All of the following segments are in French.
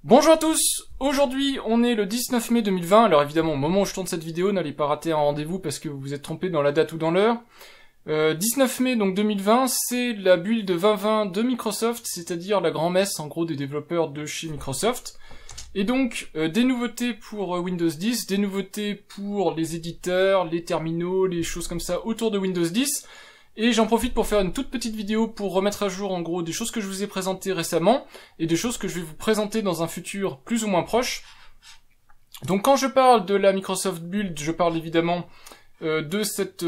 Bonjour à tous, aujourd'hui on est le 19 mai 2020, alors évidemment au moment où je tourne cette vidéo, n'allez pas rater un rendez-vous parce que vous vous êtes trompé dans la date ou dans l'heure. 19 mai donc 2020, c'est la build 2020 de Microsoft, c'est-à-dire la grand-messe en gros des développeurs de chez Microsoft. Et donc des nouveautés pour Windows 10, des nouveautés pour les éditeurs, les terminaux, les choses comme ça autour de Windows 10. Et j'en profite pour faire une toute petite vidéo pour remettre à jour en gros des choses que je vous ai présentées récemment et des choses que je vais vous présenter dans un futur plus ou moins proche. Donc quand je parle de la Microsoft Build, je parle évidemment de cet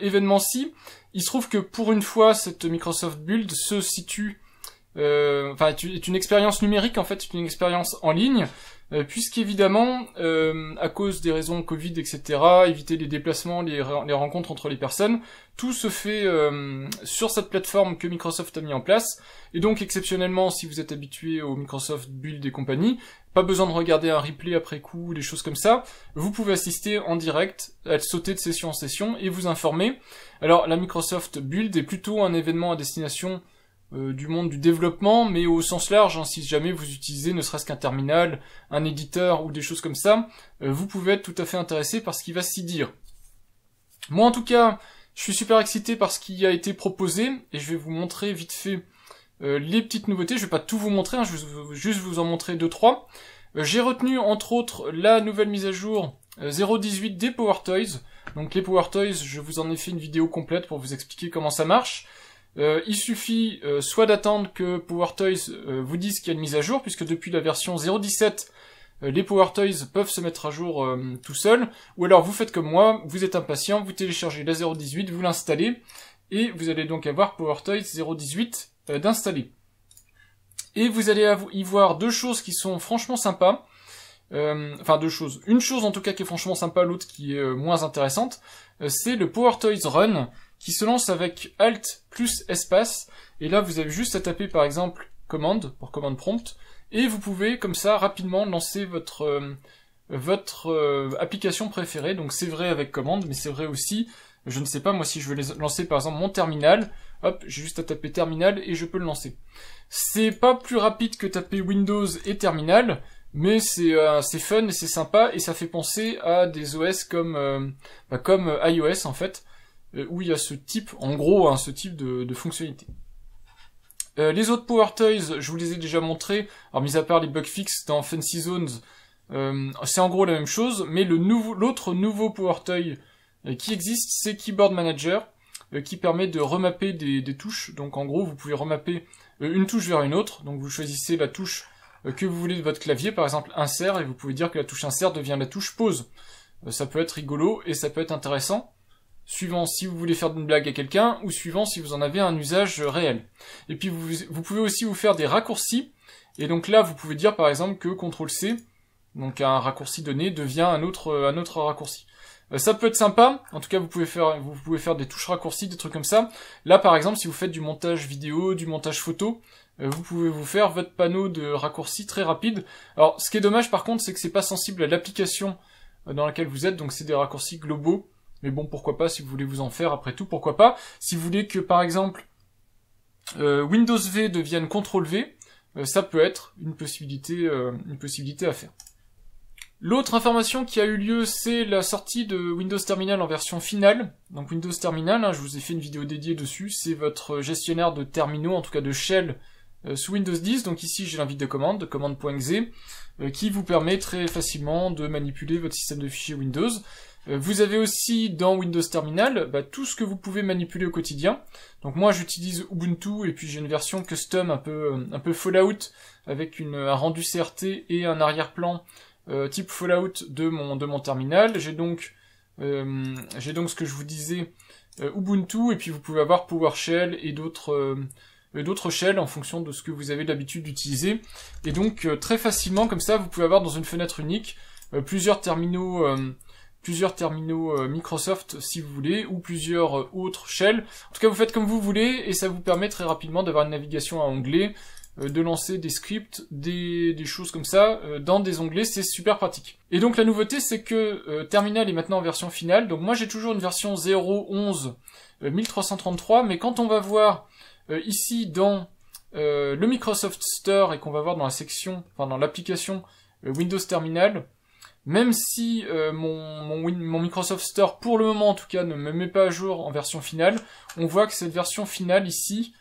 événement-ci. Il se trouve que pour une fois, cette Microsoft Build se situe, est une expérience numérique en fait, une expérience en ligne. Puisqu'évidemment, à cause des raisons Covid, etc., éviter les déplacements, les rencontres entre les personnes, tout se fait sur cette plateforme que Microsoft a mis en place. Et donc, exceptionnellement, si vous êtes habitué au Microsoft Build et compagnie, pas besoin de regarder un replay après coup, des choses comme ça. Vous pouvez assister en direct, sauter de session en session et vous informer. Alors, la Microsoft Build est plutôt un événement à destination du monde du développement, mais au sens large, hein, si jamais vous utilisez ne serait-ce qu'un terminal, un éditeur ou des choses comme ça, vous pouvez être tout à fait intéressé par ce qui va s'y dire. Moi en tout cas, je suis super excité par ce qui a été proposé, et je vais vous montrer vite fait les petites nouveautés. Je vais pas tout vous montrer, hein, je vais juste vous en montrer 2-3. J'ai retenu entre autres la nouvelle mise à jour 0.18 des Power Toys. Donc les Power Toys, je vous en ai fait une vidéo complète pour vous expliquer comment ça marche. Il suffit soit d'attendre que Power Toys vous dise qu'il y a une mise à jour, puisque depuis la version 0.17, les Power Toys peuvent se mettre à jour tout seuls, ou alors vous faites comme moi, vous êtes impatient, vous téléchargez la 0.18, vous l'installez, et vous allez donc avoir Power Toys 0.18 d'installer. Et vous allez y voir deux choses qui sont franchement sympas, enfin deux choses. Une chose en tout cas qui est franchement sympa, l'autre qui est moins intéressante, c'est le Power Toys Run, qui se lance avec Alt plus espace, et là vous avez juste à taper par exemple commande, pour commande prompt, et vous pouvez comme ça rapidement lancer votre application préférée. Donc c'est vrai avec commande, mais c'est vrai aussi, je ne sais pas, moi si je veux lancer par exemple mon terminal, hop, j'ai juste à taper terminal et je peux le lancer. C'est pas plus rapide que taper Windows et terminal, mais c'est fun et c'est sympa, et ça fait penser à des OS comme iOS en fait, où il y a ce type, en gros, hein, ce type de fonctionnalité. Les autres Power Toys, je vous les ai déjà montrés, alors mis à part les bug fix dans Fancy Zones, c'est en gros la même chose, mais l'autre nouveau Power Toy qui existe, c'est Keyboard Manager, qui permet de remapper des touches. Donc en gros, vous pouvez remapper une touche vers une autre, donc vous choisissez la touche que vous voulez de votre clavier, par exemple insert, et vous pouvez dire que la touche insert devient la touche pause. Ça peut être rigolo et ça peut être intéressant, suivant si vous voulez faire une blague à quelqu'un, ou suivant si vous en avez un usage réel. Et puis vous pouvez aussi vous faire des raccourcis, et donc là vous pouvez dire par exemple que CTRL-C, donc un raccourci donné, devient un autre raccourci. Ça peut être sympa, en tout cas vous pouvez faire des touches raccourcis, des trucs comme ça. Là par exemple si vous faites du montage vidéo, du montage photo, vous pouvez vous faire votre panneau de raccourcis très rapide. Alors ce qui est dommage par contre, c'est que c'est pas sensible à l'application dans laquelle vous êtes, donc c'est des raccourcis globaux. Mais bon, pourquoi pas, si vous voulez vous en faire, après tout, pourquoi pas. Si vous voulez que, par exemple, Windows V devienne CTRL V, ça peut être une possibilité à faire. L'autre information qui a eu lieu, c'est la sortie de Windows Terminal en version finale. Donc Windows Terminal, hein, je vous ai fait une vidéo dédiée dessus, c'est votre gestionnaire de terminaux, en tout cas de shell, sous Windows 10. Donc ici, j'ai l'invite de commande, commande.exe, qui vous permet très facilement de manipuler votre système de fichiers Windows. Vous avez aussi dans Windows Terminal tout ce que vous pouvez manipuler au quotidien. Donc moi j'utilise Ubuntu et puis j'ai une version custom un peu Fallout avec un rendu CRT et un arrière-plan type Fallout de mon terminal. J'ai donc ce que je vous disais Ubuntu, et puis vous pouvez avoir PowerShell et d'autres shells en fonction de ce que vous avez l'habitude d'utiliser. Et donc très facilement comme ça vous pouvez avoir dans une fenêtre unique plusieurs terminaux Microsoft si vous voulez, ou plusieurs autres shells. En tout cas, vous faites comme vous voulez, et ça vous permet très rapidement d'avoir une navigation à onglets, de lancer des scripts, des choses comme ça, dans des onglets, c'est super pratique. Et donc la nouveauté, c'est que Terminal est maintenant en version finale, donc moi j'ai toujours une version 0.11 1333, mais quand on va voir ici dans le Microsoft Store et qu'on va voir dans la section, enfin dans l'application Windows Terminal, même si mon Microsoft Store, pour le moment en tout cas, ne me met pas à jour en version finale, on voit que cette version finale ici,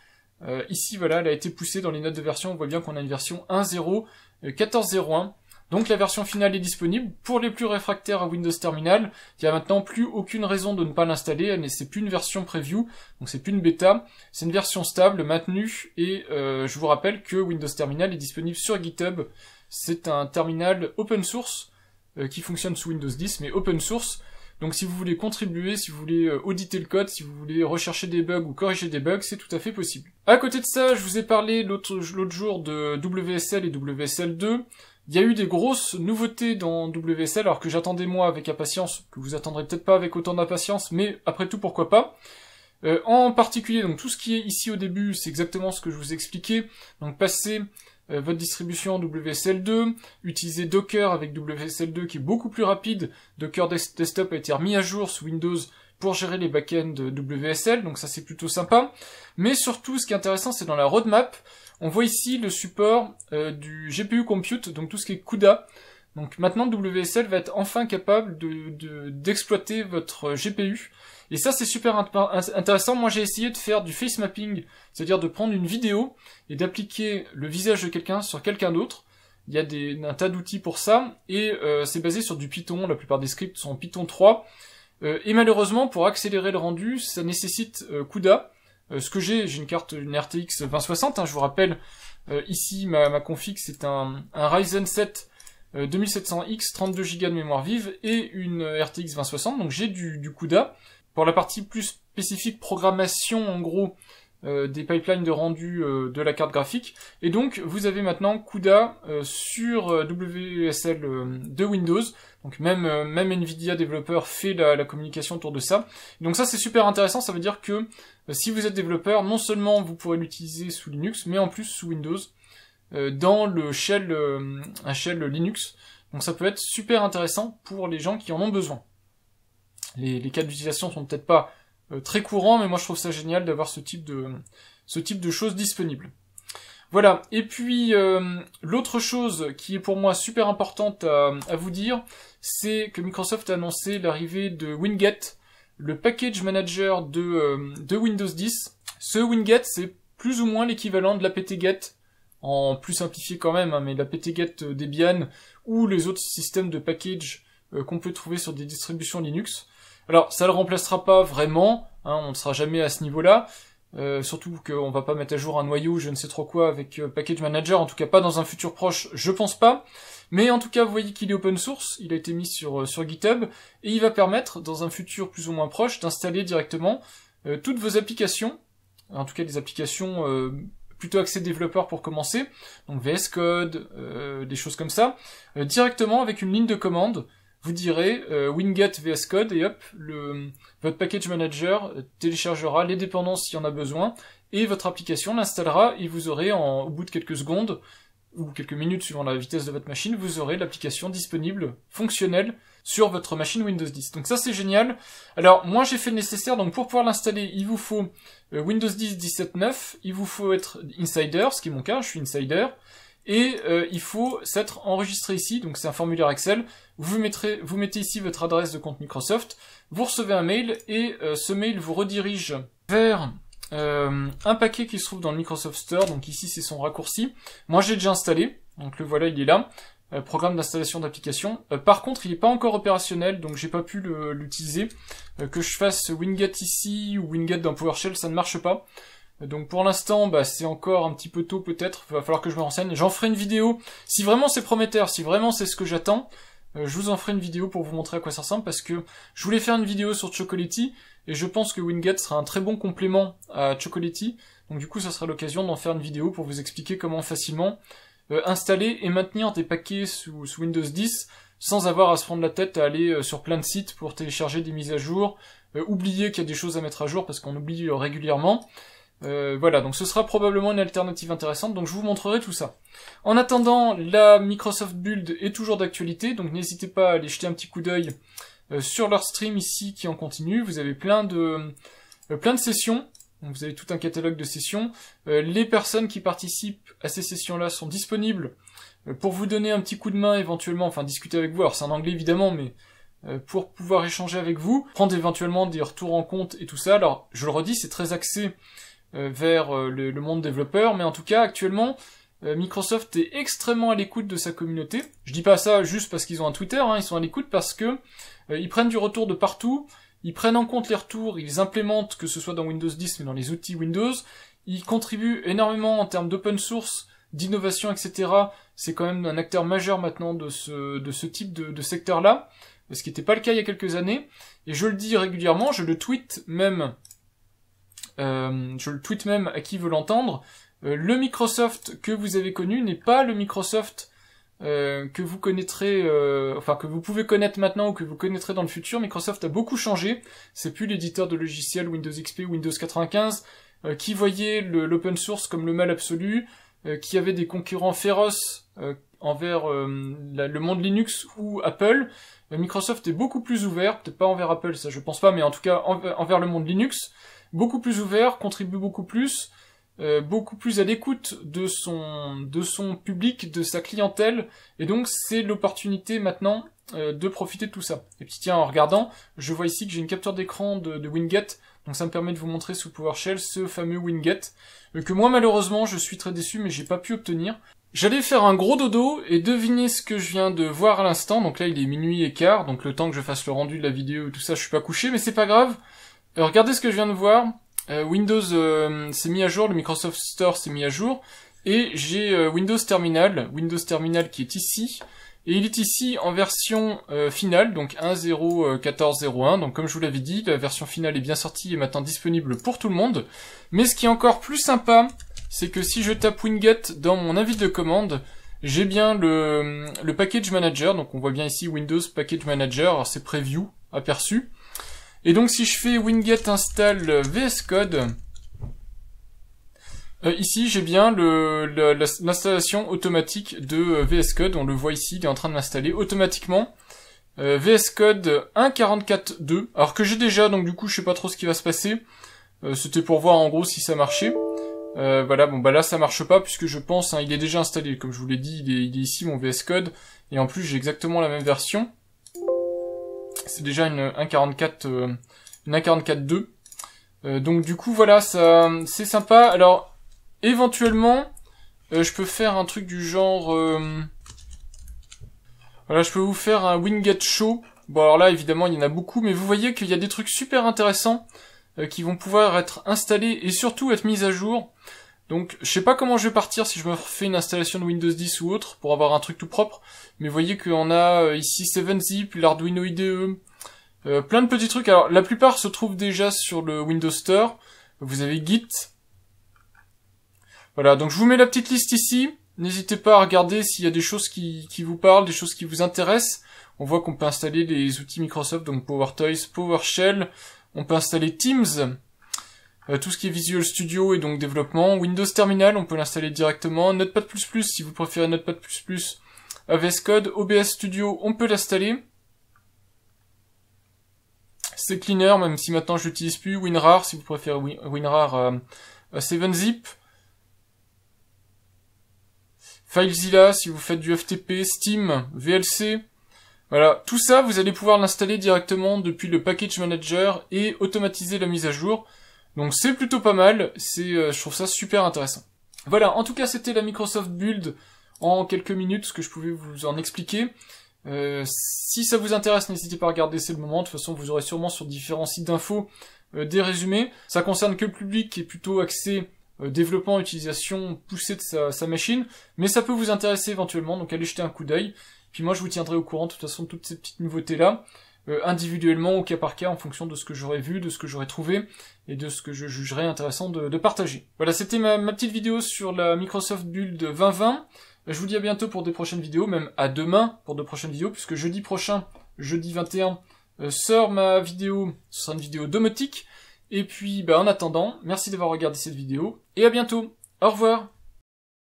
voilà, elle a été poussée dans les notes de version, on voit bien qu'on a une version 1.0.14.01, donc la version finale est disponible. Pour les plus réfractaires à Windows Terminal, il n'y a maintenant plus aucune raison de ne pas l'installer, c'est plus une version preview, donc c'est plus une bêta, c'est une version stable, maintenue, et je vous rappelle que Windows Terminal est disponible sur GitHub, c'est un terminal open source, qui fonctionne sous Windows 10, mais open source. Donc si vous voulez contribuer, si vous voulez auditer le code, si vous voulez rechercher des bugs ou corriger des bugs, c'est tout à fait possible. À côté de ça, je vous ai parlé l'autre jour de WSL et WSL2. Il y a eu des grosses nouveautés dans WSL, alors que j'attendais moi avec impatience, que vous attendrez peut-être pas avec autant d'impatience, mais après tout, pourquoi pas. En particulier, donc tout ce qui est ici au début, c'est exactement ce que je vous ai expliqué. Donc passer votre distribution WSL2, utiliser Docker avec WSL2 qui est beaucoup plus rapide. Docker Desktop a été remis à jour sous Windows pour gérer les backends WSL, donc ça c'est plutôt sympa. Mais surtout, ce qui est intéressant, c'est dans la roadmap, on voit ici le support du GPU Compute, donc tout ce qui est CUDA. Donc maintenant, WSL va être enfin capable d'exploiter votre GPU. Et ça, c'est super intéressant. Moi, j'ai essayé de faire du face mapping, c'est-à-dire de prendre une vidéo et d'appliquer le visage de quelqu'un sur quelqu'un d'autre. Il y a un tas d'outils pour ça, et c'est basé sur du Python. La plupart des scripts sont en Python 3. Et malheureusement, pour accélérer le rendu, ça nécessite CUDA. Ce que j'ai une carte, une RTX 2060, hein, je vous rappelle, ici, ma config, c'est un Ryzen 7 2700X, 32 Go de mémoire vive, et une RTX 2060, donc j'ai du CUDA. Pour la partie plus spécifique programmation, en gros, des pipelines de rendu de la carte graphique. Et donc, vous avez maintenant CUDA sur WSL de Windows. Donc même Nvidia développeur fait la communication autour de ça. Donc ça, c'est super intéressant. Ça veut dire que si vous êtes développeur, non seulement vous pourrez l'utiliser sous Linux, mais en plus sous Windows, dans le shell, un shell Linux. Donc ça peut être super intéressant pour les gens qui en ont besoin. Les cas d'utilisation sont peut-être pas très courants, mais moi je trouve ça génial d'avoir ce type de choses disponibles. Voilà, et puis l'autre chose qui est pour moi super importante à vous dire, c'est que Microsoft a annoncé l'arrivée de Winget, le package manager de Windows 10. Ce Winget, c'est plus ou moins l'équivalent de l'apt-get, en plus simplifié quand même, hein, mais l'apt-get Debian ou les autres systèmes de package qu'on peut trouver sur des distributions Linux. Alors, ça le remplacera pas vraiment, hein, on ne sera jamais à ce niveau-là, surtout qu'on va pas mettre à jour un noyau, je ne sais trop quoi, avec Package Manager, en tout cas pas dans un futur proche, je pense pas. Mais en tout cas, vous voyez qu'il est open source, il a été mis sur GitHub, et il va permettre, dans un futur plus ou moins proche, d'installer directement toutes vos applications, en tout cas des applications plutôt axées développeurs pour commencer, donc VS Code, des choses comme ça, directement avec une ligne de commande. Vous direz winget VS Code et hop, votre package manager téléchargera les dépendances s'il y en a besoin et votre application l'installera et vous aurez au bout de quelques secondes ou quelques minutes suivant la vitesse de votre machine, vous aurez l'application disponible, fonctionnelle sur votre machine Windows 10. Donc ça c'est génial. Alors moi j'ai fait le nécessaire, donc pour pouvoir l'installer il vous faut Windows 10 17.9, il vous faut être insider, ce qui est mon cas, je suis insider. Et il faut s'être enregistré ici, donc c'est un formulaire Excel, vous mettez ici votre adresse de compte Microsoft, vous recevez un mail, et ce mail vous redirige vers un paquet qui se trouve dans le Microsoft Store, donc ici c'est son raccourci. Moi j'ai déjà installé, donc le voilà, il est là, programme d'installation d'application. Par contre il n'est pas encore opérationnel, donc j'ai pas pu l'utiliser. Que je fasse Winget ici, ou Winget dans PowerShell, ça ne marche pas. Donc pour l'instant, c'est encore un petit peu tôt peut-être, il va falloir que je me renseigne. J'en ferai une vidéo, si vraiment c'est prometteur, si vraiment c'est ce que j'attends, je vous en ferai une vidéo pour vous montrer à quoi ça ressemble, parce que je voulais faire une vidéo sur Chocolatey, et je pense que Winget sera un très bon complément à Chocolatey, donc du coup ça sera l'occasion d'en faire une vidéo pour vous expliquer comment facilement installer et maintenir des paquets sous Windows 10, sans avoir à se prendre la tête à aller sur plein de sites pour télécharger des mises à jour, oublier qu'il y a des choses à mettre à jour, parce qu'on oublie régulièrement. Voilà, donc ce sera probablement une alternative intéressante, donc je vous montrerai tout ça. En attendant, la Microsoft Build est toujours d'actualité, donc n'hésitez pas à aller jeter un petit coup d'œil sur leur stream ici qui en continue. Vous avez plein de sessions Donc vous avez tout un catalogue de sessions. Les personnes qui participent à ces sessions-là sont disponibles pour vous donner un petit coup de main éventuellement, enfin discuter avec vous. Alors c'est en anglais évidemment, mais pour pouvoir échanger avec vous, prendre éventuellement des retours en compte et tout ça. Alors je le redis, c'est très axé vers le monde développeur, mais en tout cas actuellement Microsoft est extrêmement à l'écoute de sa communauté. Je dis pas ça juste parce qu'ils ont un Twitter, hein, ils sont à l'écoute parce que ils prennent du retour de partout, ils prennent en compte les retours, ils implémentent, que ce soit dans Windows 10 mais dans les outils Windows, ils contribuent énormément en termes d'open source, d'innovation, etc. C'est quand même un acteur majeur maintenant de ce type de secteur-là, ce qui n'était pas le cas il y a quelques années, et je le dis régulièrement, je le tweet même à qui veut l'entendre. Le Microsoft que vous avez connu n'est pas le Microsoft que vous connaîtrez, enfin que vous pouvez connaître maintenant ou que vous connaîtrez dans le futur. Microsoft a beaucoup changé. C'est plus l'éditeur de logiciels Windows XP ou Windows 95 qui voyait l'open source comme le mal absolu, qui avait des concurrents féroces envers le monde Linux ou Apple. Microsoft est beaucoup plus ouvert, peut-être pas envers Apple, ça je pense pas, mais en tout cas envers le monde Linux, beaucoup plus ouvert, contribue beaucoup plus à l'écoute de son public, de sa clientèle, et donc c'est l'opportunité maintenant de profiter de tout ça. Et puis tiens, en regardant, je vois ici que j'ai une capture d'écran de Winget, donc ça me permet de vous montrer sous PowerShell ce fameux Winget, que moi malheureusement je suis très déçu mais j'ai pas pu obtenir. J'allais faire un gros dodo et devinez ce que je viens de voir à l'instant, donc là il est minuit et quart, donc le temps que je fasse le rendu de la vidéo et tout ça je suis pas couché, mais c'est pas grave. Regardez ce que je viens de voir. Windows s'est mis à jour, le Microsoft Store s'est mis à jour, et j'ai Windows Terminal qui est ici, et il est ici en version finale, donc 1.0.14.01, donc comme je vous l'avais dit, la version finale est bien sortie et maintenant disponible pour tout le monde, mais ce qui est encore plus sympa, c'est que si je tape Winget dans mon invite de commande, j'ai bien le Package Manager, donc on voit bien ici Windows Package Manager, alors c'est Preview, aperçu. Et donc si je fais winget install VS Code, ici j'ai bien l'installation automatique de VS Code, on le voit ici, il est en train de m'installer automatiquement. VS Code 1.44.2, alors que j'ai déjà, donc du coup je sais pas trop ce qui va se passer. C'était pour voir en gros si ça marchait. Voilà, bon bah là ça marche pas puisque je pense, hein, il est déjà installé, comme je vous l'ai dit, il est ici mon VS Code, et en plus j'ai exactement la même version. C'est déjà une 1.44.2. Donc du coup voilà, ça c'est sympa. Alors éventuellement je peux faire un truc du genre voilà, je peux vous faire un Winget Show. Bon alors là évidemment il y en a beaucoup, mais vous voyez qu'il y a des trucs super intéressants qui vont pouvoir être installés et surtout être mis à jour. Donc je sais pas comment je vais partir si je me fais une installation de Windows 10 ou autre pour avoir un truc tout propre, mais vous voyez qu'on a ici 7-Zip, l'Arduino IDE, plein de petits trucs. Alors la plupart se trouvent déjà sur le Windows Store. Vous avez Git. Voilà, donc je vous mets la petite liste ici. N'hésitez pas à regarder s'il y a des choses qui vous parlent, des choses qui vous intéressent. On voit qu'on peut installer les outils Microsoft, donc PowerToys, PowerShell. On peut installer Teams. Tout ce qui est Visual Studio et donc développement. Windows Terminal, on peut l'installer directement. Notepad++, si vous préférez Notepad++. VS Code, OBS Studio, on peut l'installer. CCleaner, même si maintenant je l'utilise plus. WinRAR, si vous préférez WinRAR 7-Zip. FileZilla, si vous faites du FTP. Steam, VLC. Voilà, tout ça, vous allez pouvoir l'installer directement depuis le Package Manager et automatiser la mise à jour. Donc c'est plutôt pas mal, je trouve ça super intéressant. Voilà, en tout cas c'était la Microsoft Build en quelques minutes, ce que je pouvais vous en expliquer. Si ça vous intéresse, n'hésitez pas à regarder, c'est le moment. De toute façon, vous aurez sûrement sur différents sites d'infos des résumés. Ça concerne que le public qui est plutôt axé développement, utilisation poussée de sa machine, mais ça peut vous intéresser éventuellement, donc allez jeter un coup d'œil. Puis moi je vous tiendrai au courant de toute façon de toutes ces petites nouveautés-là. Individuellement, au cas par cas, en fonction de ce que j'aurais vu, de ce que j'aurais trouvé, et de ce que je jugerais intéressant de partager. Voilà, c'était ma petite vidéo sur la Microsoft Build 2020. Je vous dis à bientôt pour des prochaines vidéos, même à demain pour de prochaines vidéos, puisque jeudi prochain, jeudi 21, sort ma vidéo, ce sera une vidéo domotique. Et puis, en attendant, merci d'avoir regardé cette vidéo, et à bientôt. Au revoir.